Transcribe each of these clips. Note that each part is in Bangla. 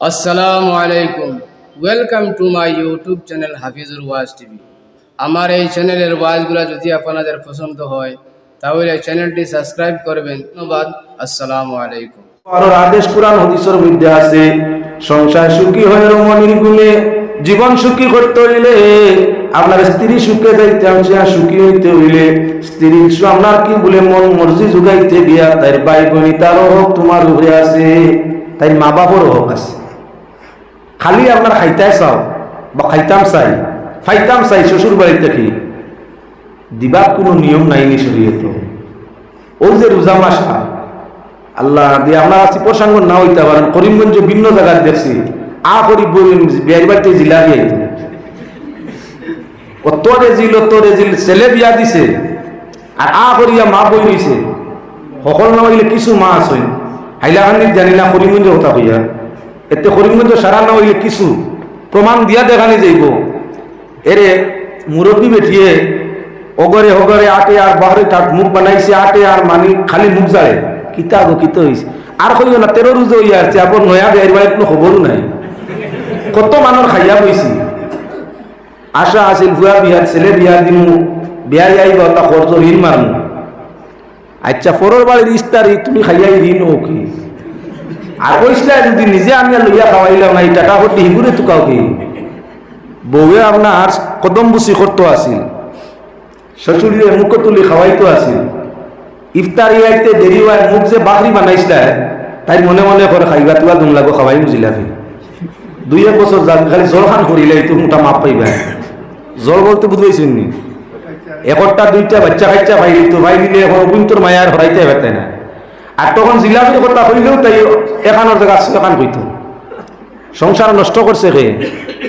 আসসালামু আলাইকুম। Welcome to my YouTube channel Hafizur was TV. আমার এই চ্যানেলের ওয়াজগুলো যদি আপনাদের পছন্দ হয় তাহলে চ্যানেলটি সাবস্ক্রাইব করবেন। ধন্যবাদ। আসসালামু আলাইকুম। আল্লাহর আদেশ কোরআন হাদিসের মধ্যে আছে, সংসার সুখী হয়ে রমণীর গুণে জীবন সুখী করতে হইলে আপনার স্ত্রী সুখে যাইতে হচ্ছে, সুখী হইতে হইলে স্ত্রী আপনার কি বলে মন মর্জি যোগাইতে গিয়া তাই ভাই বোনি তারও হক তোমার উপরে আছে, তাই মা বাপরও হক আছে। খালি আপনার খাইতে চাও বা খাইতাম চাই ফাইতাম চাই শ্বশুর বাড়ি থেকে দিবার কোনো নিয়ম নাইনি শরীয়তে। ও যে রোজা মাসা আল্লাহ দিয়ে আমরা আছি প্রসঙ্গ না হইতে পারেন, করিমগঞ্জ ভিন্ন জায়গায় দেখছি করি বিয়ের বাড়িতে জিলাপি আইতে তোরে জিল ছেলে বিয়া দিছে আর করিয়া মা বই রইছে। সকল না হইলে কিছু মা আছে হাইলাকান্দির জানি না করিমগঞ্জ কথা হইয়া এতে করিমগঞ্জ সারা না হইলে কিছু প্রমাণ দিয়া দেখানি যাইব। এরে মুরব্বী বেঠিয়ে অগরে হগরে আটে আর বাহরে মুখ বানাইছে আটে আর মানি খালি মুখ যাড়ে কিতা গো কিতা হয়েছে আর কইও না 13 রোজা হইয়া আসছে আপন নয়া বিয়ের বাড়ির কোনো খবরও নাই। কত মানুষ খাইয়া বইছি আশা আছিল ভুয়া বিয়ার ছেলে বিয়া দিমু বিয়া আইব তা খরচ ঋণ মারমু। আচ্ছা পরের বাড়ির ইস্তারি তুমি খাইয়াই ঋণ ও কি আর কইসলা যদি নিজে আমি লইয়া খাওয়াইলাম না এই টাকা হতে হিগুরে তুকাও কি বউয়ে আপনার কদম বুসি করতো আসিল, শ্বশুরে মুখ তুলি খাওয়াইতো আসিল, ইফতারি আইতে দেরি হয় মুখ যে বাকরি বানাইছিলা তাই মনে মনে করে খাইবা তুয়া দুম লাগো খাওয়াই বুঝিলাফি 2-1 বছর যান খালি জল খান করিলে তো মোটা মাপ পাইবা। জল বলতে বুঝবাইছেন নি একটা 2টা বাচ্চা খাইচা ভাই তো ভাই দিলে এখন কিন্তু মায়ার হরাইতে পারতে না। আর তখন জিলাপির কথা হইলেও তাই এখানোর জায়গা এখান কইতো সংসার নষ্ট করছে কে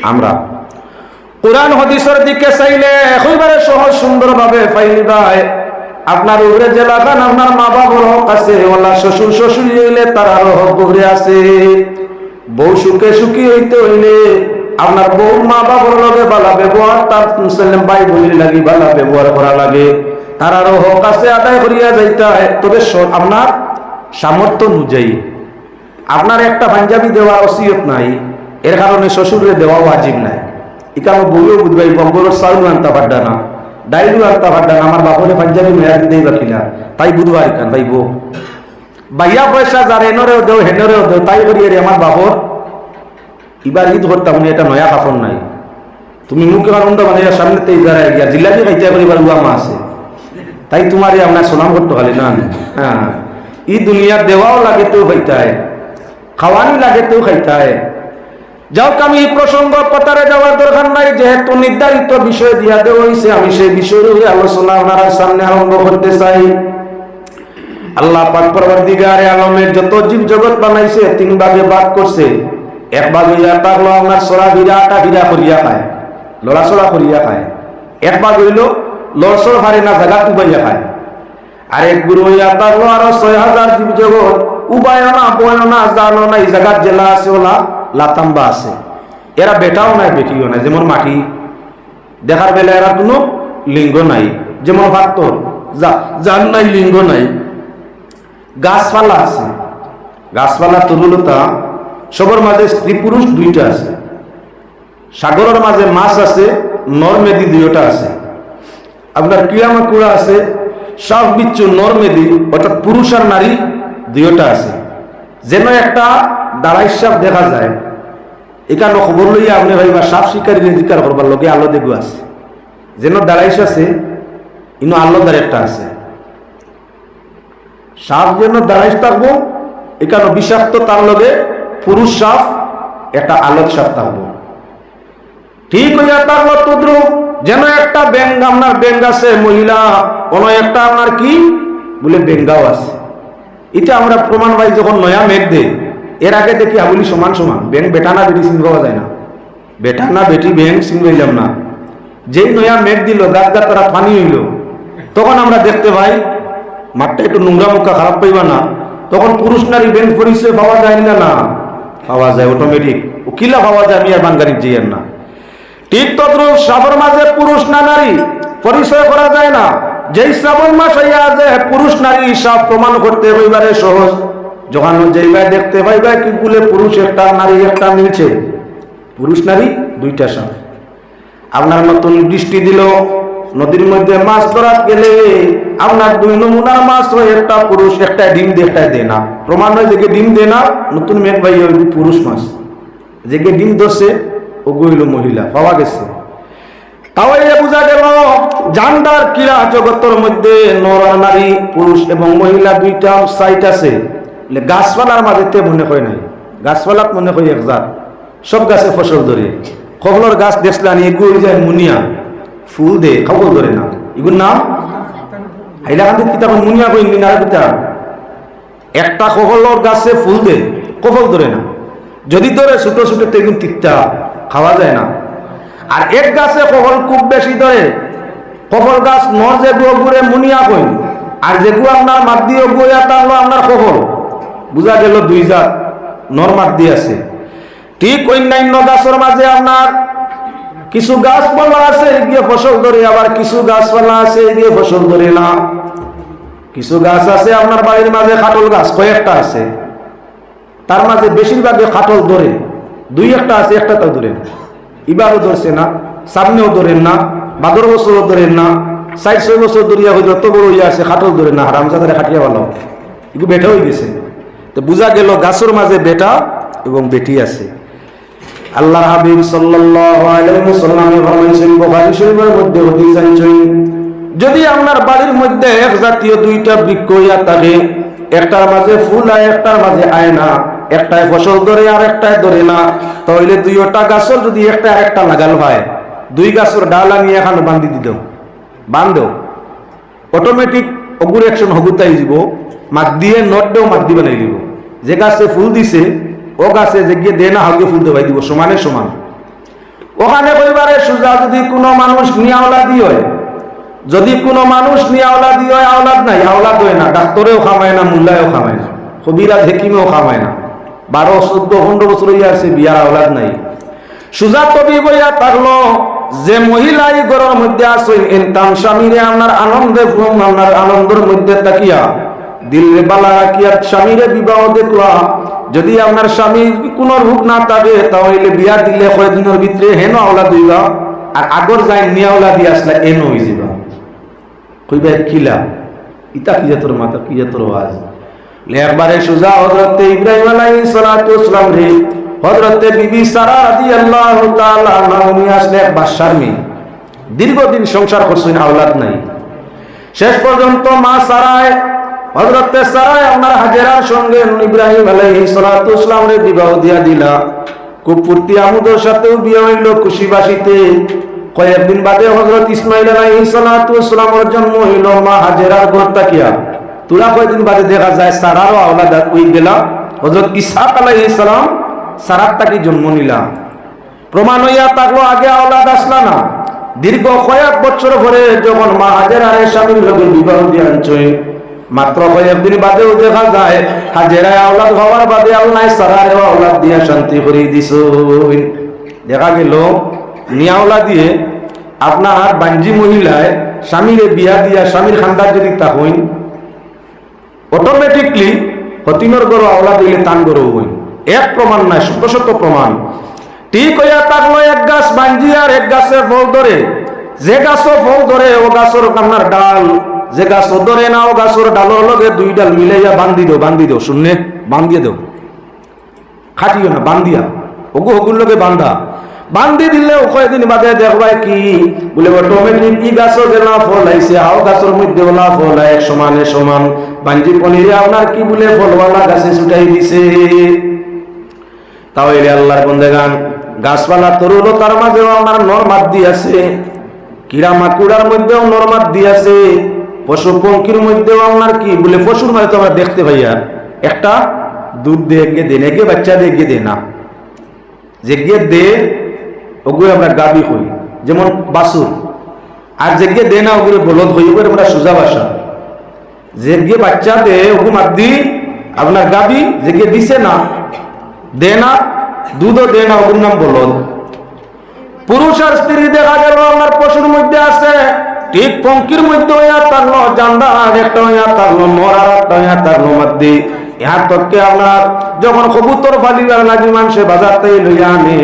আমরা। কোরআন হাদিসের দিকে চাইলে একেবারে সহজ সুন্দরভাবে পাইলি ভাই আপনার উপরে যে লাগান আপনার মা বাবার হক আছে, ওলা শ্বশুর শ্বশুরি হইলে তার হক উপরে আছে। বউ সুখে সুখী হইতে হইলে আপনার বউ মা বাবার লগে ভালো ব্যবহার তার মুসলিম ভাই বোনের লাগি ভালো ব্যবহার করা লাগে, তারারও হক আছে আদায় করিয়া যাইতে হয়। তবে আপনার সামর্থ্য অনুযায়ী আপনার একটা পাঞ্জাবি দেওয়া ওসিয়ত নাই, এর কারণে শ্বশুরে দেওয়া ওয়াজিব নাই। এখানে বউও বুঝবাই বঙ্গর চাউল আনতে পারডা না ডাইলু আনতে পারডা না আমার বাপরে পাঞ্জাবি মেয়া দিতেই বাকিলা তাই বুধবার এখান ভাই বউ বাইয়া পয়সা যার এনরেও দেও হেনরেও দেও তাই করিয়ে রে আমার বাপর এবার ঈদ করতাম উনি এটা নয়া কাপড় নাই তুমি মুখে আনন্দ মানে সামনে তো ইদারায় গিয়া জিলাপি খাইতে করে এবার উয়া মা আছে তাই তোমার আপনার সোনাম করতে পারি না। হ্যাঁ ই দুনিয়ার দেওয়াও লাগে তেও খাইতে হয়, খাওয়ানি লাগে তেও খাইতে হয়। যাও আমি এই প্রসঙ্গ কথারে যাওয়ার দরকার নাই, যেহেতু নির্ধারিত বিষয় দিয়া দেওয়া হয়েছে আমি সেই বিষয়ের আলোচনা ওনার সামনে আরম্ভ করতে চাই। আল্লাহ পাক পরবর্তীকারে আলমের যত জীব জগৎ বানাইছে 3 ভাগে ভাগ করছে। এক ভাগ হইয়া থাকলো আপনার সরা ভিড়া আটা ভিড়া করিয়া খায়, লড়াচড়া করিয়া খায়। এক ভাগ হইল লড়সড় হারে না জায়গা উবাইয়া খায়। আর এক গুরু হইয়া থাকলো আরো 6000 জীব জগৎ উবায়ও না বয়ও না জানো না এই জায়গার জেলা আছে ওলা লাতাম্বা আছে, এরা বেটাও নাই বেটিও নাই। যেমন মাটি দেখার বেলা এরা কোনো লিঙ্গ নাই, যেমন পাত্তর যার নাই লিঙ্গ নাই। গাছপালা আছে, গাছপালা তরুলতা সবার মাঝে স্ত্রী পুরুষ 2টা আছে। সাগরের মাঝে মাছ আছে, নর মেদি 2টা আছে। আপনার কিয়ামাকুড়া আছে, সাপ বিচ্ছু নর মেদি অর্থাৎ পুরুষ আর নারী 2টা আছে। যেন একটা দাঁড়াই সাপ দেখা যায় এখানে খবর লইয়া আপনি ভাইবা সাপ শিকারী শিকার করবার লোকে আলো দেখু আছে, যেন দাঁড়াইশ আছে ইনো আলোদার একটা আছে। সাপ যেন দাঁড়াইশ থাকবো এখানে বিষাক্ত তার লগে পুরুষ সাপ একটা আলোক সাপ থাকবো। ঠিক হইয়া থাকলো তদ্রুপ যেন একটা ব্যাং আপনার ব্যাং আছে মহিলা, কোনো একটা আপনার কি বলে বেঙ্গাও আছে। এটা আমরা প্রমাণ পাই যখন নয়া মেঘ দেয়, এর আগে দেখি আগুলি সমান সমান ব্যাং বেটা না বেটি চিন পাওয়া যায় না, বেটা না বেটি ব্যাং চিন পাইলাম না। যেই নয়া মেঘ দিল গাছ গাছ তারা পানি হইল তখন আমরা দেখতে পাই মাঠটা একটু নোংরা মুখা খারাপ পাইবা না, তখন পুরুষ নারী ব্যাং পরিচয় পাওয়া যায় না, না পাওয়া যায় অটোমেটিক উকিলা পাওয়া যায়। আমি আর বাঙ্গারিক যাইয়ের না। ঠিক তদ্রুপ সাবর মাঝে পুরুষ না নারী পরিচয় করা যায় না। যেই শ্রাবণ মাস হইয়া যে পুরুষ নারী সব প্রমাণ করতে রবিবারে সহজ যখন যাইবাই দেখতে পাইবা কি বলে পুরুষ একটা নারী একটা মিলছে, পুরুষ নারী দুইটা সাপ। আপনার নতুন দৃষ্টি দিল, নদীর মধ্যে মাছ ধরাত গেলে আপনার দুই নমুনার মাছ হয়, একটা পুরুষ একটা ডিম দিয়ে একটা দেয় না। প্রমাণ হয় যে ডিম দেয় না নতুন মেঘ ভাই ওই পুরুষ মাছ, যে ডিম ধরছে ও গইল মহিলা পাওয়া গেছে। তাহলে বোঝা গেল জান্ডার ক্রীড়া জগতের মধ্যে নর আর নারী, পুরুষ এবং মহিলা দুইটা সাইট আছে। গাছপালার মাঝে মনে হয় নাই, গাছপালাত মনে হয় এক জাত, সব গাছে ফসল ধরে। কবলর গাছ দেখলাম এগুলো যায় মুনিয়া, ফুল দে কবল ধরে না, এগুলোর নাম হাইলাকান্দির কিতাব মুনিয়া কই না কিতাব। একটা কবলর গাছে ফুল দে কবল ধরে না, যদি ধরে ছোট ছোট তেগুন তিতা খাওয়া যায় না। আর এক গাছে কবল খুব বেশি ধরে, কবল গাছ নর যেগুলো ঘুরে মুনিয়া কই, আর যেগুলো আপনার মাত দিয়ে বইয়া টানলো আপনার কবল। বুঝা গেল দুই জাত নর মাত দিয়ে আছে। ঠিক অন্যান্য গাছের মাঝে আপনার কিছু গাছপালা আছে গিয়ে ফসল ধরে, আবার কিছু গাছপালা আছে গিয়ে ফসল ধরে না। কিছু গাছ আছে আপনার বাড়ির মাঝে কাটল গাছ কয়েকটা আছে, তার মাঝে বেশিরভাগে কাটল ধরে, দুই একটা আছে একটা তাও ধরে না। এবারও ধরছে না, সামনেও ধরেন না, 12 বছরও ধরেন না, 4-6 বছর ধরিয়া হয়ে যত বড় হইয়া আছে খাটল ধরে না, হারামজাদারে খাটিয়া ভালো এগুলো বেটা হয়ে গেছে। তো বুঝা গেল গাছের মাঝে বেটা এবং বেটি আছে। আল্লাহ হাবিব সাল্লাল্লাহু আলাইহি ওয়াসাল্লামে ফরমাইছেন, বুখারী শরীফের মধ্যে হাদিস আছে, যদি আপনার বাড়ির মধ্যে এক জাতীয় দুইটা বৃক্ষ হইয়া থাকে, একটার মাঝে ফুল আয় একটার মাঝে আয় না, একটায় ফসল ধরে আর একটায় ধরে না, তাহলে দুইটা গাছের যদি একটা আরেকটা লাগাল হয়, দুই গাছের ডাল নিয়ে এখানে বান্ধি দিত, বান্ধো অটোমেটিক অগুর অ্যাকশন হগুতাই দিব, মাত দিয়ে নটটাও মাত দিয়ে বানাই দিব। যে গাছে ফুল দিছে ও গাছে যে গিয়ে দে না হগে ফুল দেবাই দিব সমানে সমান। ওখানে কইবারে সুজা যদি কোনো মানুষ নিয়ে আওলাদি হয়, যদি কোনো মানুষ নিয়ে আওলাদি হয়, আওলাদ নাই, আওলাদ হয় না, ডাক্তারেও খামায় না, মুল্লায়ও খামায় না, কবিরাজ হেকিমেও খামায় না, 12, 14, 15 বছর হইয়া আছে বিয়ার আওলাদ নাই। সুজা তবি বইয়া থাকলো যে মহিলা এই ঘরের মধ্যে আসেন ইনতাম স্বামীরে আপনার আনন্দে আপনার আনন্দের মধ্যে তাকিয়া দিলে বালা রাখিয়া স্বামীরে বিবাহ দেখলা, যদি আপনার স্বামীর কোন রূপ না থাকে তাহলে বিয়া দিলে কয়েকদিনের ভিতরে হেন আওলাদ হইবা, আর আগর যাই নিয়ে আওলাদ দিয়ে আসলে এন হয়ে যাবা। কইবা কিলা ইতা কি তোর মাথা কি তোর আওয়াজ একবারে সুজা হযরত ইব্রাহিম আলাইহিস সালাতু ওয়াস সালাম রে হযরত বিবি সারা রাদিয়াল্লাহু তাআলা আনহা উনি আসলে এক বাদশার মেয়ে, দীর্ঘদিন সংসার করছেন, আওলাদ নাই। শেষ পর্যন্ত মা সারায় হযরত সারায় আমার হাজেরার সঙ্গে ইব্রাহিম আলাইহিস সালাতু ওয়াস সালামের বিবাহ দিয়া দিলা। খুব ফুর্তি আমোদের সাথেও বিয়ে হইল খুশি বাসিতে। কয়েকদিন বাদে হযরত ইসমাইল আলাইহিস সালাতু ওয়াস সালামের জন্ম হইল মা হাজেরার ঘর তাকিয়া। তোরা কয়েকদিন বাদে দেখা যায় সারারও আওলাদ হয়ে গেলা, হযরত ইসহাক আলাইহিস সালাম সারার তাকে জন্ম নিলা। প্রমাণ হইয়া থাকলো আগে আওলাদ আসলা না। দীর্ঘ কয়েক বছর পরে যখন মা হাজেরার স্বামীর লগে বিবাহ দিয়ে আনছে, মাত্র কয়েকদিন বাদেও দেখা যায় হাজেরায় আওলাদ হওয়ার বাদে আল্লাহ সারারেও আওলাদ দিয়া শান্তি করে দিছ। দেখা গেল নিয়াওলা দিয়ে আপনার বাঞ্জি মহিলায় স্বামীরে বিয়া দিয়া স্বামীর খান্দার যদি তা হইন, অটোমেটিকলি হতিনর গরু আওলাদ হইলে তান গরু হইন। এক প্রমাণ নাই, শত শত প্রমাণ। ঠিক হইয়া থাকলো এক গাছ বাঞ্জি আর এক গাছের ফল ধরে, যে গাছও ফল ধরে ও গাছের কান্নার ডাল, যে গাছ ধরে না ও গাছের ডালের লগে দুই ডাল মিলাইয়া বান্ধি দেও শূন্য বান্ধিয়ে দেও, খাটিও না বান্ধিয়া ওগু ওগুর লগে বান্ধি দিলে কয়েকদিন বাদে দেখবাই কি বলে অটোমেটিক ই গাছও গেলা ফল আইছে, আও গাছের মধ্যে ওলা ফল এক সমানে সমান। বাঞ্জি পনিরে আপনার কি বলে ফলওয়ালা গাছে ছুটাই দিছে। তাহলে আল্লাহর বন্দেগান গাছপালা তরুলতার মাঝেও আমার নরমাদ দিয়েছে, কিরা মাকুড়ার মধ্যেও নরমাদ দিয়েছে, পশু পঙ্কির মধ্যেও আপনার কি বলে পশুর মাঝে তো আমরা দেখতে পাইয়া একটা দুধ দিয়ে দে নাকি বাচ্চা দিয়ে দে না, যে গিয়ে দে ওগুলো আমরা গাবি হই যেমন বাসুর, আর যে গিয়ে দে না ওগুলো বলদ হই ওগুলো আমরা সোজা বাসা। যে গিয়ে বাচ্চা দে ওগু মাদ্দি আপনার গাবি, যে গিয়ে দিছে না দে না দুধও দে না ওগুর নাম বলদ। পুরুষ আর স্ত্রী দেখা গেল আমার পশুর মধ্যে আছে, ঠিক পঙ্কির মধ্যে হইয়া তারলো জান্ডা আর একটা হইয়া তারলো নর আর একটা হইয়া তারলো মাদ্দি। ইহার তককে আপনার যখন কবুতর ফালিবার লাগি মানুষে বাজার থেকে লইয়া আনে,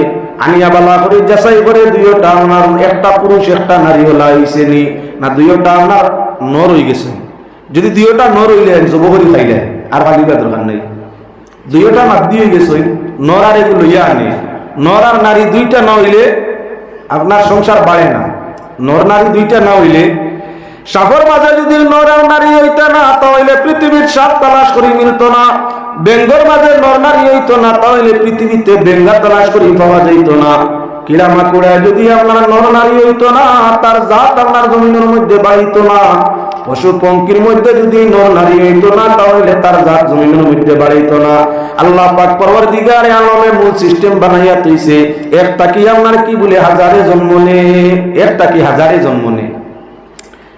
আনিয়া বালা করে যাচাই করে দুইটা আপনার একটা পুরুষ একটা নারী হলা হইছে নি না দুইটা আপনার নর হয়ে গেছে। যদি দুইটা নর হইলে যুবকরি খাইলে আর ফালিবার দরকার নেই। দুইটা মাদ্দি হয়ে গেছে, নর আর এগুলো লইয়া আনে। নর আর নারী দুইটা না হইলে আপনার সংসার বাড়ে না। নর নারী দুইটা না হইলে, সাফর মাঝে যদি নর আর নারী হইতো না তাহলে পৃথিবীর সাপ তালাশ করি মিলত না। বেঙ্গর মাঝে নর নারী হইতো না তাহলে পৃথিবীতে বেঙ্গা তালাশ করি পাওয়া যাইত না। কিরামাকুড়া যদি আপনার নর নারী হইতো না তার জাত আপনার জমিনের মধ্যে বাড়িত না। পশু পঙ্কির মধ্যে যদি নর নারী হইতো না তাহলে তার জাত জমিনের মধ্যে বাড়িত না। আল্লাহ পাক পরওয়ারদিগার আলমে মূল সিস্টেম বানাইয়া তৈছে, একটা কি আপনার কি বলে হাজারে জন্ম নে, একটা কি হাজারে জন্ম নে।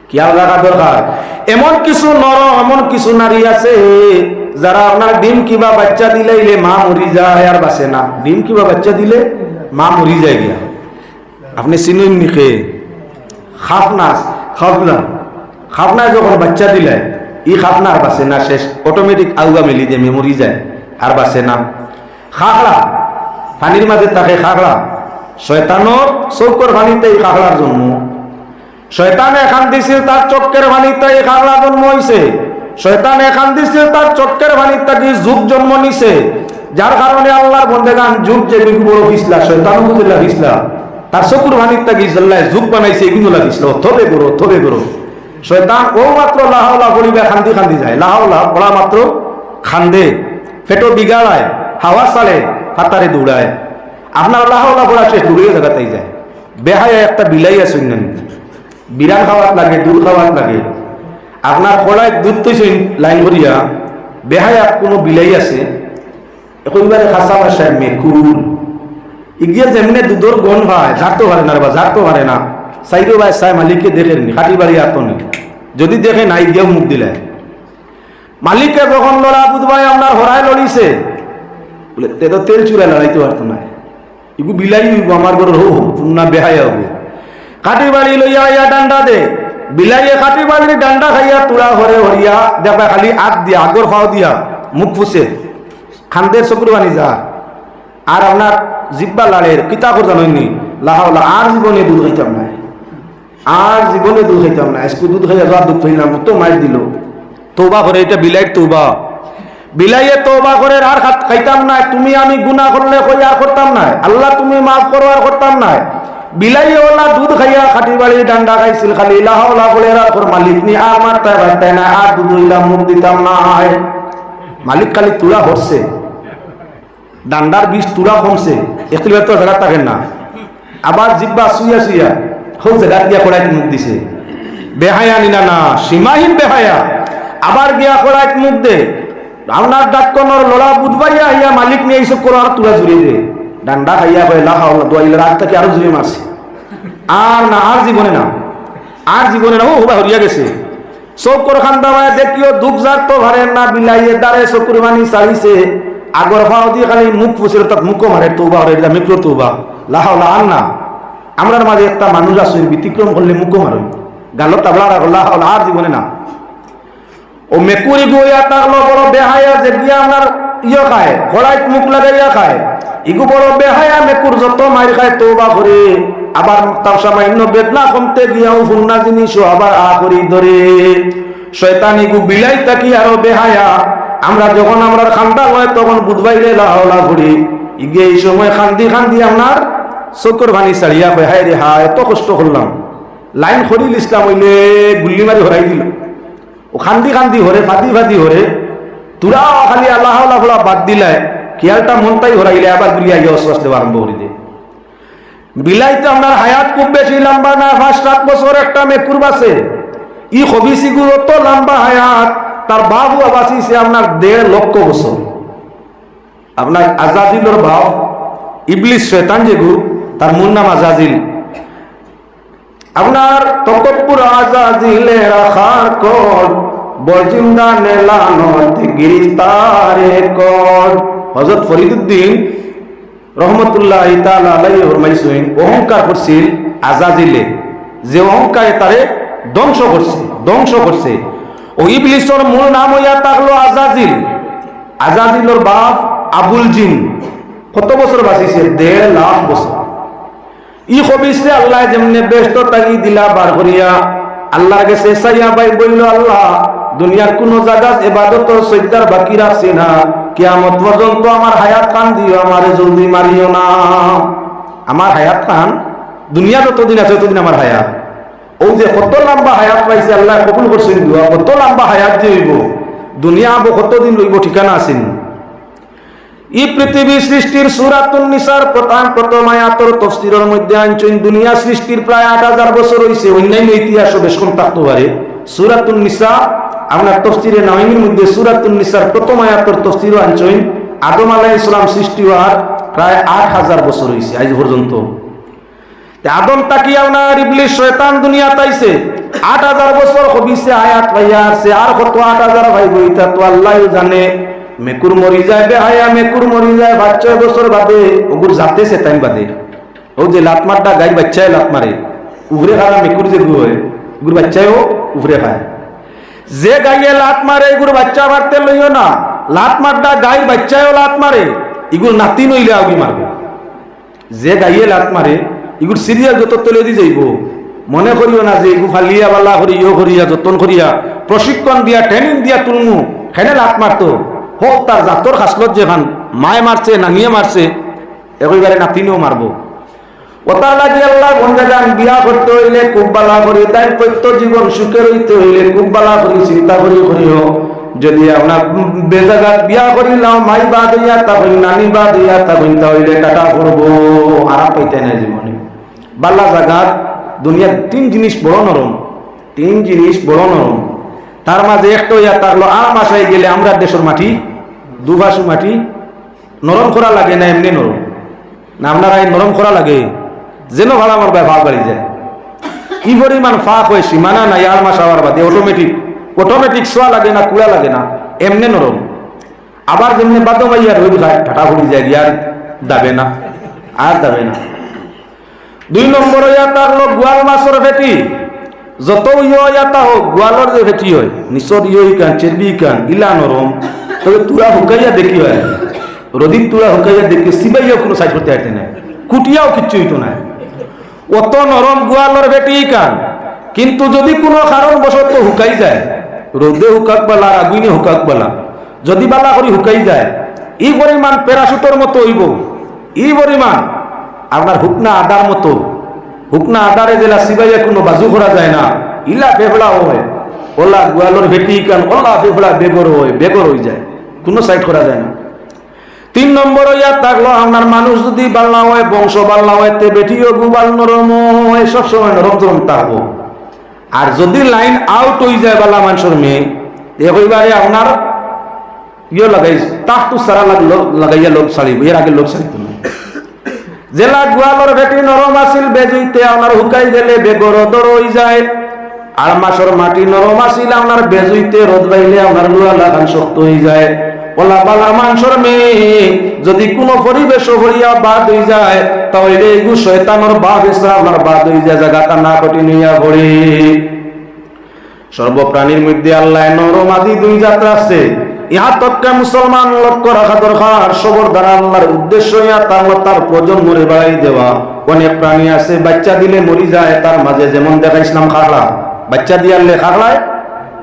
খেয়াল রাখা দরকার। এমন কিছু নর এমন কিছু নারী আছে যারা আপনার ডিম কিবা বাচ্চা দিলে মা মরি যায় আর বাঁচে না। ডিম কিবা বাচ্চা দিলে মা মরি যায় গিয়া। আপনি চিনুন নিখে খাফনা যখন বাচ্চা দিলে ই খাফনা আর বাঁচে না, শেষ অটোমেটিক আউগা মেলি দিয়ে মরি যায় আর বাঁচে না। খাগড়া পানির মাঝে থাকে, খাগড়া শয়তানোর চৌকর পানিতে এই খাগড়ার জন্ম। শয়তান এখান দিছিল তার চক্কের পানিতে এই খাগড়া জন্ম হইছে। শয়তান এখান দিছিল তার চক্কের পানিতে কি যুগ জন্ম নিছে, যার কারণে আল্লাহর বন্দেগান যুগ যে বড় ফিসলা শয়তান বুঝলা ফিসলা তার চকুর পানিতে কি জল্লায় যুগ বানাইছে এগুলো লাগিছিল থবে করো শয়তান ও মাত্র লাহাওলা বলিবে খান্দি খান্দি যায়। লাহাওলা পড়া মাত্র খান্দে, ফেটো বিগাড়ায়, হাওয়া চালে, হাতারে দৌড়ায়। আপনার লাহাওলা পড়া শেষ দৌড়িয়ে জায়গাতেই যায়। বেহায় একটা বিলাই আছে, বিরান খাওয়াত লাগে, দুধ খাওয়াত লাগে। আপনার কড়াই দুধ তৈছে লাইন করিয়া বেহায়া কোনো বিলাই আছে একেবারে খাসা ভাষায় মেকুল ইগিয়ে যেমনি দুধর গন ভাই ঝাড়তে পারে না, ঝাড়তে পারে না। সাইডো ভাই সাই মালিককে দেখেননি, খাটি বাড়ি আতনি যদি দেখে নাই দিয়েও মুখ দিলে মালিককে যখন লড়া বুধ ভাই আপনার হরায় লড়িছে বলে তে তো তেল চুরা লড়াইতে পারতো না। ইগু বিলাই হইব আমার ঘর হো পুন্না বেহায়া হবো। কাটি বাড়ি লইয়া ইয়া ডান্ডা দে, বিলাইয়ে কাটি বাড়ির ডান্ডা খাইয়া তুলা হরে হরিয়া দেখা খালি আগ দিয়া আগর খাওয়া দিয়া মুখ ফুসে খান্দের চকুর বানি যা। আর আপনার জিব্বা লালের কিতা করে জানেননি লাহাওলা আর জীবনে দুধ খাইতাম না, আর জীবনে দুধ খাইতাম না। আজকে দুধ খাইয়া যাওয়ার দুধ খাইলাম তো মার দিল। তৌবা করে, এটা বিলাইয়ের তৌবা। বিলাইয়ে তৌবা করে আর খাইতাম না। তুমি আমি গুনাহ করলে কই আর করতাম না, আল্লাহ তুমি মাফ করো আর করতাম না। বিলাইয়ে ওলা দুধ খাইয়া খাটি বাড়ি ডান্ডা খাইছিল খালি লাহাওলা বলে আর মালিক নি আর মারতে পারতে না, আর দুধ হইলাম মুখ দিতাম না। মালিক খালি তুলা হরছে, ডান্ডার বিষ তুলা কমছে, একটু তো জায়গা থাকেন না। আবার জিব্বা শুইয়া শুইয়া হোক জায়গা গিয়া কড়াইত মুখ দিছে। বেহায়া নিনা না, সীমাহীন বেহায়া। আবার গিয়া কড়াইত মুখ দে, আপনার ডাক্কনর লড়া বুধবাইয়া ইয়া মালিক নিয়ে এইসব করো আর তুলা জুড়িয়ে দে। ডান্ডা খাইয়া কয় লাহাওলা দোয়াইলে রাত থেকে আরো জুড়ে মারছে। আর না, আর জীবনে না, আর জীবনে না। ও হুবা হরিয়া গেছে। চৌকর খান্দা ভাই দেখিও দুঃখ যার তো ভারেন না, বিলাইয়ে দাঁড়ে চকুর মানি চাইছে আগর ভাও দিয়ে খালি মুখ ফুসিল তার মুখও মারে তৌবা হরে মিক্র তৌবা লাহাওলা। আর না, আমরার মাঝে একটা মানুষ আছে ব্যতিক্রম করলে মুখও মারে গালো তাবলা লাহাওলা, আর জীবনে না। ও মেকুরি গইয়া তাকলো বড় বেহায়া যে গিয়া আপনার ইয়ে খায় কড়াইত মুখ লাগাইয়া খায়। ইগু বড় বেহায়া মেকুর যত মার খায় তৌবা করে আবার তার সামান্য বেদনা কমতে গিয়াও ফুন্না জিনিস আবার আ করি ধরে। শয়তান ইগু বিলাই তাকি আরো বেহায়া। আমরা যখন আমরা খান্দা হয় তখন বুধবাইলে লাহাওলা করি, ইগে এই সময় খান্দি খান্দি আপনার চকুর ভানি ছাড়িয়া কয় হায় রে হায় এত কষ্ট করলাম। লাইন খরিল ইসলাম হইলে গুল্লি মারি হরাই দিল। ও খান্দি খান্দি হরে ফাদি ফাদি হরে তুরা খালি আল্লাহ আল্লাহ বাদ দিলায় খেয়ালটা মনটাই হরাইলে আবার গুলিয়া গিয়ে অশ্বাস দেওয়া আরম্ভ করে দেয়। বিলাইতে আপনার হায়াত খুব বেশি লম্বা না, 5-7 বছর একটা মেকুর বাসে। ই হবিসিগুর অত লম্বা হায়াত, তার বাবু বাঁচিছে আপনার 1.5 লক্ষ বছর। আপনার আজাজিলর ভাব ইবলিস শয়তান যেগু তার মূল নাম আজাজিল। আপনার তকব্বুর আজাজিলে রাখার কর বজিন্দা নেলানত গিরিস্তারে কর। হযরত ফরিদুদ্দিন রহমতুল্লাহ তাআলা আলাইহি ফরমাইছেন অহংকার করছিল আজাজিলে, যে অহংকারে তারে ধ্বংস করছে। ও ইবলিসের মূল নাম হইয়া থাকলো আজাজিল। আজাজিলর বাপ আবুল জিন কত বছর বাঁচিছে? 1.5 লাখ বছর। ই হবিসে আল্লাহ যেমনে ব্যস্ত তাগি দিলা বার করিয়া আল্লাহর কাছে চাইয়া ভাই বলল, আল্লাহ দুনিয়ার কোন জায়গা ইবাদত সজ্জার বাকি রাখছি না, কিয়ামত পর্যন্ত আমার হায়াত খান দিও, আমারে জলদি মারিও না। আমার হায়াত খান দুনিয়া যতদিন আছে ততদিন আমার হায়াত। ও যে কত লম্বা হায়াত পাইছে আল্লাহ কবুল করছেন, দুয়া কত লম্বা হায়াত যে হইব, দুনিয়া আবো কতদিন লইব ঠিকানা আছেন। এই পৃথিবী সৃষ্টির সূরাতুন নিসার প্রথম আয়াতের তাফসীরের মধ্যে আনছেন দুনিয়া সৃষ্টির প্রায় 8000 বছর হইছে। অন্যান্য ইতিহাস বেশ কম থাকতে পারে। সূরাতুন নিসা আমরা তাফসীরে নাওয়ীর মধ্যে সূরাতুন নিসার প্রথম আয়াতের তাফসীর আনছেন আদম আলাইহিস সালাম সৃষ্টি হওয়ার প্রায় 8000 বছর হইছে আজ পর্যন্ত। আদম তাকিয়া আপনার ইবলিস শয়তান দুনিয়া তাইছে 8000 বছর হবিছে আয়াত পাইয়া আছে, আর কত 8000 ভাই বইতা তো আল্লাহই জানে। মেকুর মরি যায় বেহায়া, মেকুর মরি যায় 5-6 বছর বাদে, ওগুর যাতেছে টাইম বাদে। ও যে লাতমারটা গাই বাচ্চায় লাত মারে উভরে খায়, মেকুর যে গু হয় এগুর বাচ্চায়ও উভরে খায়। যে গাইয়ে লাত মারে এগুর বাচ্চা মারতে লইও না, লাত মারটা গাই বাচ্চায়ও লাত মারে এগুর নাতি নইলে আউগি মারবে। যে গাইয়ে লাত মারে এগুর সিরিয়াল যত তলে দি যাইব, মনে করিও না যে এগু ফালিয়া বালা করি ইয়ে করিয়া যতন করিয়া প্রশিক্ষণ দিয়া ট্রেনিং দিয়া তুলমু খেনে লাত মারতো হোক তার জাতর খাসলত যেখান মায়ে মারছে নানিয়ে মারছে একেবারে নাতিনিও মারবো। ওতার লাগি আল্লাহ বন্দেগান বিয়া করতে হইলে খুব বালা করি, তাই প্রত্য জীবন সুখে রইতে হইলে খুব বালা করি চিন্তা করি করিও। যদি আপনার বেজাগাত বিয়া করিলাম মাই বা দিয়া তখন নানি বা দিয়া তখন তাহলে টাটা করবো, আরাম পাইতে নাই জীবনে। বালা জাগাত দুনিয়ার 3 জিনিস বড় নরম, 3 জিনিস বড় নরম। তার মাঝে একটা ইয়া থাকলো আর মাসায় গেলে আমরা দেশের মাটি দুভাষু মাটি নরম করা লাগে না এমনি নরম না, আপনারা এই নরম করা লাগে যেন ভাড়া আমার ভাগ বাড়ি যায়। কি পরিমাণ ফাঁক হয় সীমানা নাই, আর মাস আবার বাদে অটোমেটিক শোয়া লাগে না, কুড়া লাগে না, এমনি নরম। আবার যেমনি বাদো মাইয়ার হয়ে যায় ঠাটা ফুড়ি যায় আর দাবে না, আর দাবে না। 2 নম্বর ইয়া থাকলো গোয়াল মাছের ভেটি, যত ইয়া হোক গোয়ালর যে ভেটি হয় নিচর কান চেরবি কান ইলা নরম, তবে তুরা হুকাইয়া দেখি হয় রদিন তুরা হুকাইয়া দেখি সিবাইয়াও কোনো সাইড করতে আসতে নাই, কুটিয়াও কিচ্ছু হইতো না, অত নরম গোয়ালর ভেটি কান। কিন্তু যদি কোনো কারণবশত হুকাই যায়, রোদে হুকাক বালা আগুনে হুকাক বালা, যদি বালা করি হুকাই যায় ই পরিমাণ প্যারাশুটর মতো হইব, ই পরিমাণ আপনার হুকনা আদার মতো, হুকনা আদারে জেলা সিবাইয়া কোনো বাজু করা যায় না, ইলা ফেফড়া হয় ওলা গোয়ালর ভেটি কান ওলা ফেফড়া বেগর হয়, বেগর হয়ে যায়, কোনো সাইড করা যায় না। 3 নম্বর ইয়া থাকলো আপনার মানুষ যদি বাল্লা হয় বংশ বাল্লা হয় তে বেটিও গুবাল নরম হয়, সবসময় নরম নরম থাকবো। আর যদি লাইন আউট হয়ে যায় বাল্লা মানুষের মেয়ে এবারে আপনার ইয়ে লাগাই তাহতু সারা লাগাইয়া লোক ছাড়িব, এর আগে লোক ছাড়িত না। জেলা গোয়ালর ভেটি নরম আসিল বেজুইতে আপনার হুকাই গেলে বেগর দর হয়ে যায়, আর মাসর মাটি নরম আসিল আপনার বেজুইতে রোদ বাইলে আপনার লুয়া লাগান শক্ত হয়ে যায়। ওলা বালা মানুষের মেয়ে যদি কোনো পরিবেশ হইয়া বাদ হয়ে যায় তাহলে এগু শয়তানোর বাপ এসে আপনার বাদ হয়ে যায়, জায়গাটা না কঠিন হইয়া পড়ে। সর্বপ্রাণীর মধ্যে আল্লাহ নরম আদি 2 জাত আছে, ইহা তক্কা মুসলমান লক্ষ্য রাখা দরকার। সবর দ্বারা আল্লাহর উদ্দেশ্য ইয়া তার প্রজন্মরে বাড়াই দেওয়া। অনেক প্রাণী আছে বাচ্চা দিলে মরি যায়, তার মাঝে যেমন দেখাইছিলাম খাকড়া, বাচ্চা দিয়ালে খাকড়ায়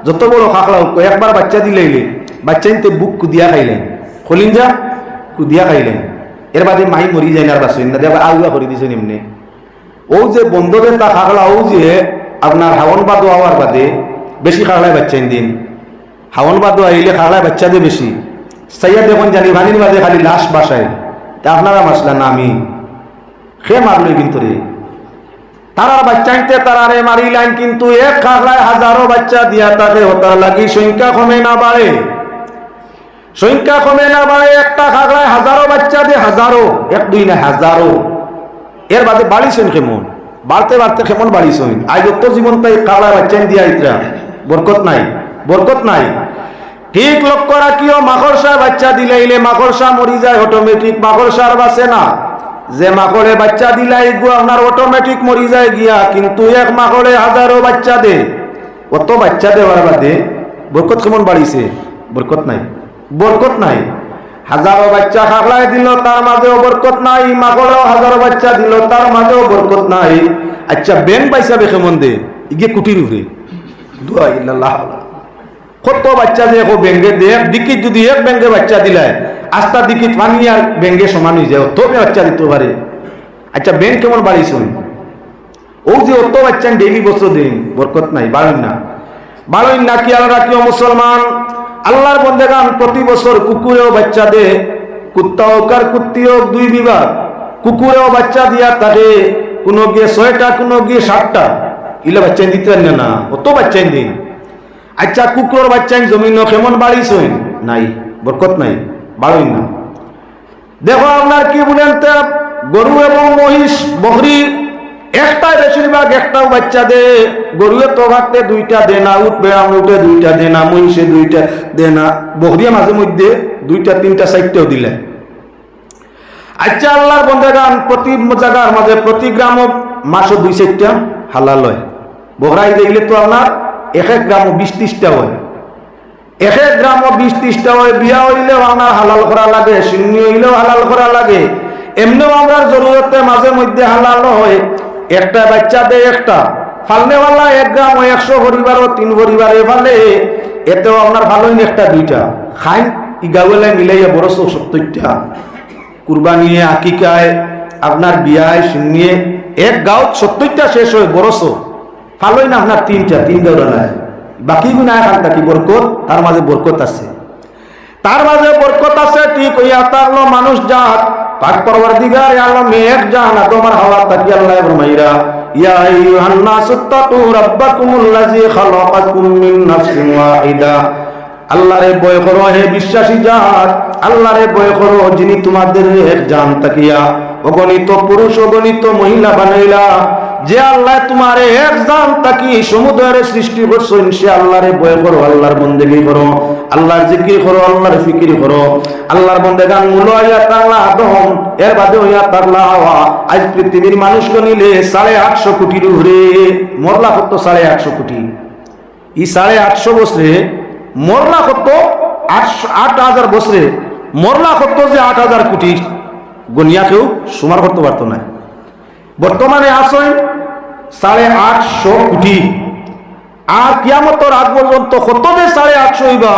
যত বড় খাকড়া একবার বাচ্চা দিলে বাচ্চা নিতে বুক কুদিয়া খাইলেন, খলিঞ্জা কুদিয়া খাইলেন, এর বাদে মাই মরি যায় না, আর বাঁচেন না দিয়ে আগুয়া করে দিয়েছেন এমনি। ও যে বন্ধদের তা খাকড়া ও যে আপনার হাওন বাদো হওয়ার বাদে বেশি খাকড়ায় বাচ্চা দিন, হাওন বাদো আইলে খাকড়ায় বাচ্চা দিয়ে বেশি সাইয়া দেখুন জানি ভানির বাদে খালি লাশ বাসায়, তা আপনারা মাসলেন না আমি সে মারলই কিন্তু রে তারা বাচ্চা আনতে তারারে মারিলেন, কিন্তু এক খাকড়ায় হাজারো বাচ্চা দিয়া তাকে ওটার লাগি সংখ্যা কমে না বাড়ে, সংখ্যা কমে না বাড়ে। একটা খাগড়ায় হাজারো বাচ্চা দিয়ে হাজারো, 1-2 না হাজারো, এর বাদে বাড়িছেন কেমন, বাড়তে বাড়তে কেমন বাড়িছেন। আজ যত জীবন তাই খাগড়ায় বাচ্চা দিয়া ইতরা বরকত নাই, বরকত নাই। ঠিক লক্ষ্য রাখিও মাকড়সা বাচ্চা দিলাইলে মাকড়সা মরি যায় অটোমেটিক, মাকড়সার বাঁচে না। যে মাকড়ে বাচ্চা দিলাই গো আপনার অটোমেটিক মরি যায় গিয়া, কিন্তু এক মাকড়ে হাজারো বাচ্চা দে, অত বাচ্চা দেওয়ার বাদে বরকত কেমন বাড়িছে, বরকত নাই। বরকত নাই। হাজারো বাচ্চা খাগলাই দিল তার মাঝেও বরকত নাই, মাগড়েও হাজারো বাচ্চা দিল তার মাঝেও বরকত নাই। আচ্ছা ব্যাংক পয়সা বেখে মন দে ইগে কুটির উপরে দুয়া ইল্লাল্লাহ। কত বাচ্চা যে ব্যাংকে দে দিকিত যদি এক ব্যাংকে বাচ্চা দিলায় আস্তা দিকিত পানি আর ব্যাংকে সমান হয়ে যায়, অত বাচ্চা দিতে পারে। আচ্ছা ব্যাংক কেমন বাড়িছুন? ও যে অত বাচ্চা ডেইলি বছর দিন বরকত নাই, বাড়েন না বাড়েন না। কি আল্লাহ রাখিও মুসলমান আল্লাহর বন্দেগান প্রতি বছর কুকুরেও বাচ্চা দে, কুত্তা হোক আর কুত্তি হোক 2 বিভাগ, কুকুরেও বাচ্চা দিয়া তাকে কোনো গিয়ে 6টা কোনো গিয়ে 7টা ইলে বাচ্চা দিতে পারেন না, অত বাচ্চা দিন। আচ্ছা কুকুরের বাচ্চা জমিন কেমন বাড়িছুন? নাই, বরকত নাই, বাড়েন না। দেখো আপনার কি বলেন গরু এবং মহিষ বকরি একটা বেশিরভাগ একটাও বাচ্চা দে, গরুয়ে তো ভাগতে 2টা দে না, উঠবে উঠে 2টা দে না, মহিষে 2টা দে না, বকরিয়া মাঝে মধ্যে 2টা 3টা 4টাও দিলে। আচ্ছা আল্লাহর বন্দেগান প্রতি জায়গার মাঝে প্রতি গ্রাম মাসও 2-4টা হালাল হয়। বকরাই দেখলে তো আপনার এক গ্রাম 20-30টা হয়, এক গ্রাম 20-30টা হয়। বিয়া হইলেও আপনার হালাল করা লাগে, শূন্য হইলেও হালাল করা লাগে। এমনিও আমরা জরুরতে মাঝে মধ্যে হালাল হয়। একটা বাচ্চা দেয় একটা ফালনেওয়ালা 1 গ্রাম 100 পরিবারও 3 পরিবারে ফালে, এতেও আপনার ভালোই একটা 2টা খাই ইগাওয়ালায় মিলাইয়া বড় 70টা কুরবানিয়ে আকিকায় আপনার বিয়ায় শূন্যে 1 গাঁও 70টা শেষ হয় বড় ভালোই না আপনার 3 গাওয়ালায় বাকি গুণা খান থাকি বরকত, তার মাঝে বরকত আছে, তার মাঝে বরকত আছে। ঠিক হইয়া তারলো মানুষ জাত পাক পরওয়ারদিগার আলম এক জাহান তোমার হাওয়া তাকি আল্লাহ ফরমাইরা ইয়া আইয়ুহান নাসু তাকু রাব্বাকুমুল্লাযী খালাকাকুম মিন নাফসিন ওয়াহিদা। আল্লাহরে ভয় করো হে বিশ্বাসী জাত, আল্লাহরে ভয় করো যিনি তোমাদের এক জান তাকিয়া অগণিত পুরুষ অগণিত মহিলা বানাইলা। যে আল্লাহ তোমারে এক জান তাকি সমুদ্রের সৃষ্টি করছেন, সে আল্লাহরে ভয় করো, আল্লাহর বন্দেগী করো, আল্লাহর জিকির করো, আল্লাহর ফিকির করো। আল্লাহর বন্দেগান মূল হইয়া তাকলা আদম, এর বাদে হইয়া তাকলা হাওয়া। আজ পৃথিবীর মানুষকে নিলে 850 কোটির উপরে, মরলা কত 850 কোটি। এই 850 বছরে মরলা কত 8,000 বছরে মরলা কত যে 8,000 কোটি গনিয়া কেউ সুমার করতে পারতো না। বর্তমানে আসেন 850 কোটি, আর কিয়ামতের আগ পর্যন্ত কত যে 850 হইবা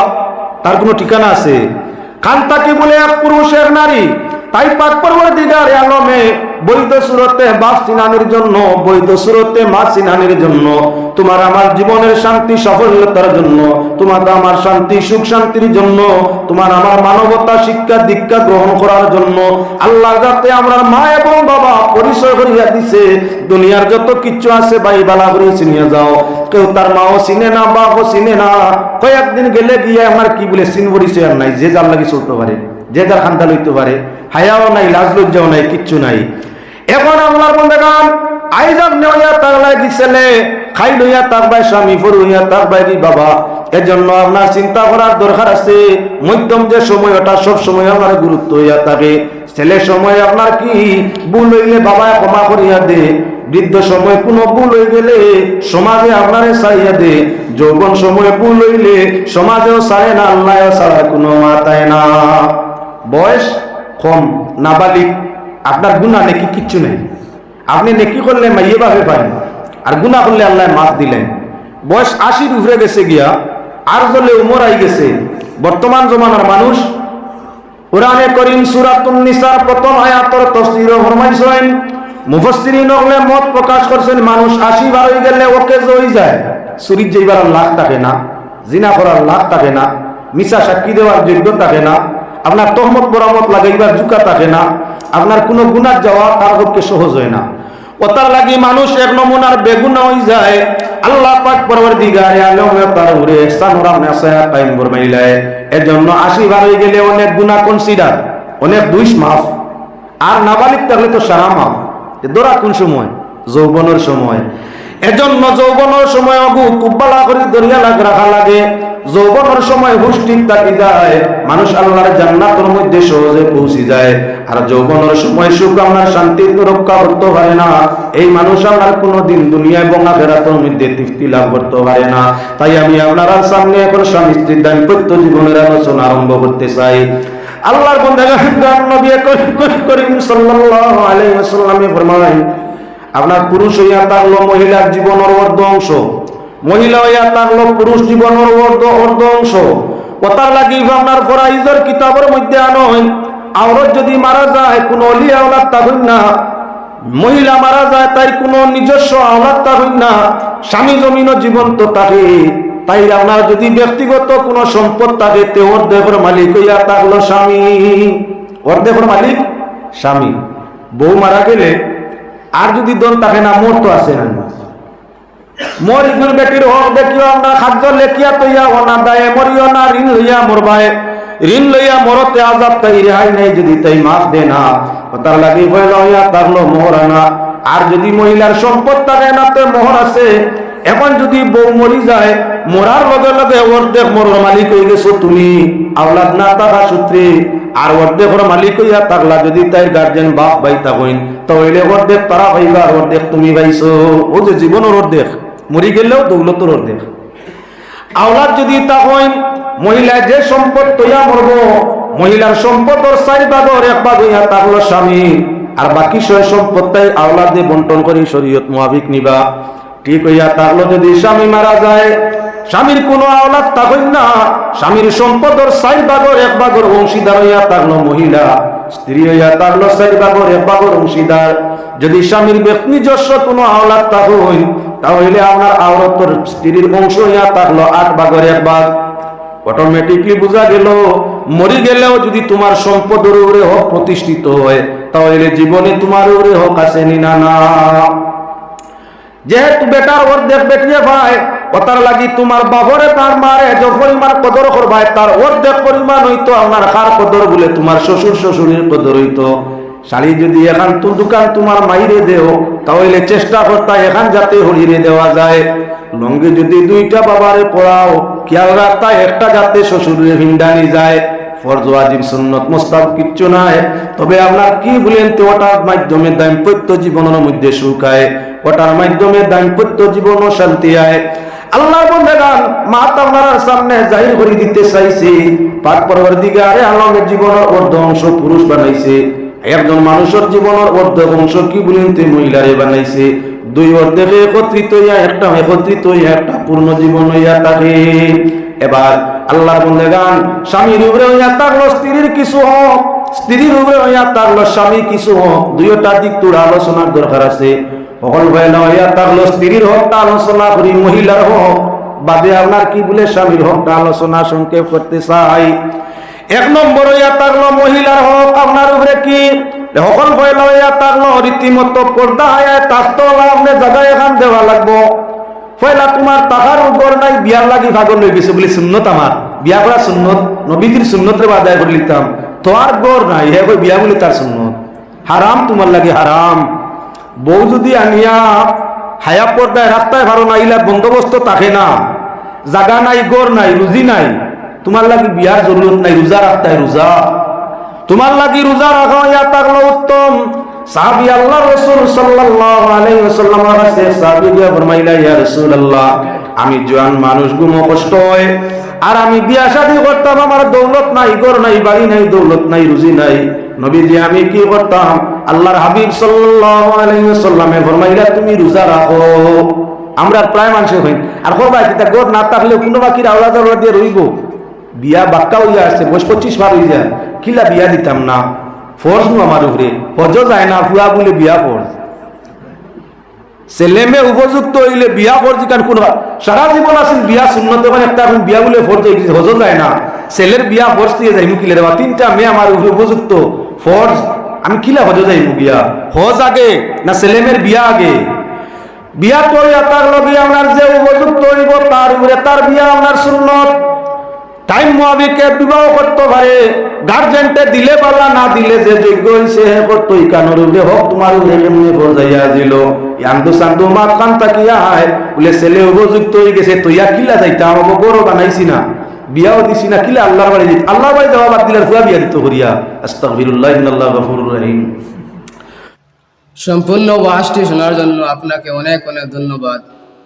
তার কোনো ঠিকানা আছে? কান্তাকি বলে এক পুরুষের নারী, তাই পাক পরওয়ারদিগার আলমে বৈধ সুরতে বাস চিনানির জন্য, বৈধ সুরতে মাছ চিনানির জন্য, তোমার আমার জীবনের শান্তি সফলতার জন্য, তোমার আমার শান্তি সুখ শান্তির জন্য, তোমার আমার মানবতা শিক্ষা দীক্ষা গ্রহণ করার জন্য আল্লাহ যাতে আমরা মা এবং বাবা পরিচয় করিয়া দিছে। দুনিয়ার যত কিচ্ছু আছে ভাই বালা করে চিনিয়ে যাও। কেউ তার মাও চিনে না, বাপও চিনে না, কয়েকদিন গেলে গিয়ে আমার কি বলে চিন পরিচয় আর নাই, যে যার লাগে চলতে পারে, যে যার খান্দা লইতে পারে, হায়াও নাই, লাজ লজ্জাও নাই, কিচ্ছু নাই। এখন আল্লাহর বন্দেগান আইজাব নেওয়া তার লাগি ছেলে, খাই লইয়া তার ভাই স্বামী, ফর হইয়া তার বাইরি বাবা। এজন্য আপনার চিন্তা করার দরকার আছে। মধ্যম যে সময় ওটা সব সময় আমার গুরুত্ব হইয়া থাকে। ছেলে সময় আপনার কি ভুল হইলে বাবা ক্ষমা করিয়া দে, বৃদ্ধ সময় কোনো ভুল হয়ে গেলে সমাজে আপনারে ছাড়িয়া দে, যৌবন সময় ভুল হইলে সমাজেও ছাড়ে না, আল্লাহও ছাড়া কোনো মাথায় না। বয়স কম নাবালিক আপনার গুণা নেকি কিচ্ছু নেই, আপনি নেকি করলে মাইয়ে ভাবে পারেন, আর গুণা করলে আল্লাহ মাফ দিলেন। বয়স 80 উপরে গেছে গিয়া, আর জলে উমর আই গেছে। বর্তমান জমানার মানুষ কুরআনে কারীম সূরাতুন নিসার প্রথম আয়াতের তাফসীর ফরমাইছেন, মুফাসসিরিন হলে মত প্রকাশ করছেন মানুষ 80 বার হয়ে গেলে ওকে হয়ে যায়। চুরি যাইবার লাখ থাকে না, জিনা করার লাখ থাকে না, মিছা সাক্ষী দেওয়ার যোগ্য থাকে না, আপনার তহমত বরামত লাগাইবার জুকা থাকে না, আপনার কোনো গুনাহ যাওয়া তার পক্ষে সহজ হয় না। ওতার লাগি মানুষ এক নমুনার বেগুনা হয়ে যায়। আল্লাহ পাক পরওয়ারদিগার আলম তার উপরে ইহসান ওরা নাসায়া কায়েম ফরমাইলায়। এজন্য 80 বার হয়ে গেলে অনেক গুনাহ কনসিডার, অনেক দুইশ মাফ, আর নাবালিক থাকলে তো সারা মাফ। ধরা কোন সময়? যৌবনের সময়। এজন্য যৌবনের সময় অগু খুব ভালো করে দরিয়া রাখা লাগে। যৌবনের সময় হুশ ঠিক থাকি যায়, মানুষ আল্লাহর জান্নাতের মধ্যে সহজে পৌঁছে যায়। আর যৌবনের সময় সুখ আমার শান্তি রক্ষা করতে পারে না, এই মানুষ আমার কোনোদিন দুনিয়া এবং আখিরাতের মধ্যে তৃপ্তি লাভ করতে পারে না। তাই আমি আপনার সামনে এখন স্বামী স্ত্রীর দাম্পত্য জীবনের আলোচনা আরম্ভ করতে চাই। আল্লাহর বান্দাগণ, নবী করিম সাল্লাল্লাহু আলাইহি ওয়াসাল্লামে ফরমায়, আপনার পুরুষ হইয়া থাকলো মহিলার জীবনের অর্ধ অংশ, মহিলা হইয়া থাকলো পুরুষ জীবনের অর্ধ অংশ। ওটার লাগি আপনার ফরাইজের কিতাবের মধ্যে আনয়, আওরত যদি মারা যায় কোনো অলি আওলাদ থাকুন না, মহিলা মারা যায় তাই কোনো নিজস্ব আওলাদ থাকুন না, স্বামী জমিনও জীবন্ত থাকে, তাই আপনার যদি ব্যক্তিগত কোনো সম্পদ থাকে তে অর্ধেকের মালিক হইয়া থাকলো স্বামী। অর্ধেকের মালিক স্বামী। বউ মারা গেলে আর যদি দন থাকে না, মোর তো আছে না, মোর ইগুর বেটির হক দেখিও না, খাদ্য লেখিয়া তৈয়া না দায়ে মরিও না, ঋণ লইয়া মরবায়, ঋণ লইয়া মরতে আজাব তাই রেহাই নাই যদি তাই মাফ দে না, তার লাগি হইল হইয়া থাকলো মোহর আনা। আর যদি মহিলার সম্পদ থাকে না তে মোহর আছে। এখন যদি বউ মরি যায়, মরার লগে লগে অর্ধেক মোর মালিক হয়ে গেছো তুমি, আওলাদ না থাকা সূত্রে, আর অর্ধেকের মালিক হইয়া থাকলা যদি তাই গার্জেন বাপ ভাই থাকেন, তাহলে অর্ধেক তারা পাইবা আর অর্ধেক তুমি পাইছো। ও যে জীবনের অর্ধেক, মরি গেলেও দৌলতর অর্ধেক। আওলাদ যদি থাকেন, মহিলা যে সম্পদ তৈয়া মরব, মহিলার সম্পদের 4 ভাগের 1 ভাগ হইয়া থাকলো স্বামী, আর বাকি 6 সম্পদ তাই আওলাদে বন্টন করি শরীয়ত মুতাবিক নিবা। ঠিক হইয়া থাকলো যদি স্বামী মারা যায়, স্বামীর কোনো আওলাদ থাকেন না, স্বামীর সম্পদের 4 ভাগের 1 ভাগের অংশীদার হইয়া থাকলো মহিলা, স্ত্রী হইয়া থাকলো 4 ভাগের 1 ভাগের অংশীদার। যদি স্বামীর নিজস্ব কোনো আওলাদ থাকেন, তাহলে আপনার আওরতর স্ত্রীর অংশ হইয়া থাকলো 8 ভাগের 1 ভাগ। অটোমেটিকলি বোঝা গেল, মরি গেলেও যদি তোমার সম্পদের উপরে হক প্রতিষ্ঠিত হয়, তাহলে জীবনে তোমার উপরে হক আসেনি না না। যেহেতু বেটার অর্ধেক বেটিয়ে ভাই, ওটার লাগি তোমার বাবরে তার মারে যে পরিমাণ কদর করবাই, তার অর্ধেক পরিমাণ হইতো আমার কার কদর বলে তোমার শ্বশুর শ্বশুরের কদর হইতো। শাড়ি যদি এখান দোকান তোমার মাইরে দেও, তাহলে চেষ্টা করতা এখান যাতে হরিরে দেওয়া যায়। লঙ্গি যদি 2টা বাবারে পড়াও, খেয়াল রাখতা একটা যাতে শ্বশুরের ভিন্ডানি যায়। ফরজ ওয়াজিব সুন্নত মুস্তাহাব কিচ্ছু নাই। তবে আপনার কি বলেন তো, ওটার মাধ্যমে দাম্পত্য জীবনের মধ্যে সুখ আয়, ওটার মাধ্যমে দাম্পত্য জীবন ও শান্তি আয়। আল্লাহ বন্দেগান মা আপনার সামনে জাহির করে দিতে চাইছে, পাক পরবর্তীকারে আলমের জীবনের অর্ধ অংশ পুরুষ বানাইছে, একজন মানুষের জীবনের অর্ধ অংশ কি বলেন তো মহিলারে বানাইছে। 2 অর্ধেকে একত্রিত হইয়া একটা পূর্ণ জীবন হইয়া থাকে। এবার আল্লাহ বন্দেগান স্বামীর উপরে হইয়া থাকলো স্ত্রীর কিছু হক, স্ত্রীর উপরে হইয়া থাকলো স্বামী কিছু হক। 2টা দিক তোর আলোচনার দরকার আছে। সকল ভাইলা হইয়া থাকলো স্ত্রীর হকটা আলোচনা করি, মহিলার হক বাদে আপনার কি বলে স্বামীর হকটা আলোচনা সংক্ষেপ করতে চাই। 1 নম্বর হইয়া থাকলো মহিলার হক আপনার উপরে কি, সকল ভাইলা হইয়া থাকলো রীতিমতো পর্দা হইয়া তাস্তো আপনি জায়গায় এখান দেওয়া লাগবো। পয়লা তোমার টাকার উপর নাই, বিয়ার লাগি ভাগর লই গেছে বলে সুন্নত, আমার বিয়া করা সুন্নত, নবীজির সুন্নতরে বাদায় করে লিখতাম। তো আর গড় নাই, হে কই বিয়া বলে তার সুন্নত, হারাম তোমার লাগে হারাম। বউ যদি আনিয়া হায়া পর্দায় রাস্তায় ভালো না, ইলা বন্দোবস্ত থাকে না, জাগা নাই, গড় নাই, রুজি নাই, তোমার লাগি বিয়ার জরুরত নাই। রোজা রাখতায় রোজা, তোমার লাগি রোজা রাখা ইয়া থাকলো উত্তম। সাহাবী আল্লাহ রাসূল সাল্লাল্লাহু আলাইহি ওয়াসাল্লামের কাছে সাহাবী গিয়া ফরমাইলা, ইয়া রাসূলুল্লাহ, আমি জওয়ান মানুষ, গুম কষ্ট হয়, আর আমি বিয়া শাদী করতাম, আমার দৌলত নাই, ঘর নাই, বাড়ি নাই, দৌলত নাই, রুজি নাই। নবীজি আমি কি করতাম? আল্লাহর হাবিব সাল্লাল্লাহু আলাইহি ওয়াসাল্লামে ফরমাইলা, তুমি রোজা রাখো। আমরা প্রায় মানুষ হই আর করবা কিতা, ঘর না থাকলে কোনো বাকির আওলাদ আওলাদ দিয়ে রইব। বিয়া বাক্কা হইয়া আসছে, 25 বার হয়ে যায়, কিলা বিয়া দিতাম না। ফরজ নু আমার উপরে, হজ যায় না, ফুয়া বলে বিয়া ফরজ। ছেলে মেয়ে উপযুক্ত হইলে বিয়া ফরজ, কারণ কোন সারা জীবন আসেন বিয়া শূন্যতে, মানে একটা এখন বিয়া বলে ফরজ হয়ে গেছে, হজ যায় না। ছেলের বিয়া ফরজ দিয়ে যাই মুখিলে রে, 3টা মেয়ে আমার উপযুক্ত ফরজ, আমি কিলা হজ যাইব? বিয়া হজ আগে না ছেলে মেয়ের বিয়া আগে? বিয়া করিয়া তার লগে আপনার যে উপযুক্ত হইব তার উপরে তার বিয়া আপনার সুন্নত। টাইম মোয়াবিকে বিবাহ করতে পারে, গার্জেন্টে দিলে পাল্লা, না দিলে যে যোগ্য হইছে হে করতো, ইকানোর উপরে হক তোমার উপরে এমনি ফরজাইয়া দিল। আন্দো সান্দো মা কান তাকিয়া হয় বলে ছেলে উপযুক্ত হয়ে গেছে তৈয়া কিলা যাইতা আমাকে বড় বানাইছি না বিয়াও দিছি না কিলা আল্লাহর বাড়ি দিত আল্লাহর বাড়ি যাওয়া বাদ দিলে ফুয়া বিয়া দিত করিয়া আস্তাগফিরুল্লাহ ইন্নাল্লাহ গফুরুর রহিম। সম্পূর্ণ ওয়াজটি শোনার জন্য আপনাকে অনেক অনেক ধন্যবাদ।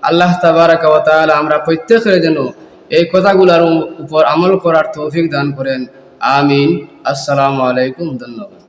আল্লাহ তাবারাকা ওয়া তাআলা আমরা প্রত্যেকের যেন এই কথাগুলোর উপর আমল করার তৌফিক দান করেন। আমিন। আসসালামু আলাইকুম। ধন্যবাদ।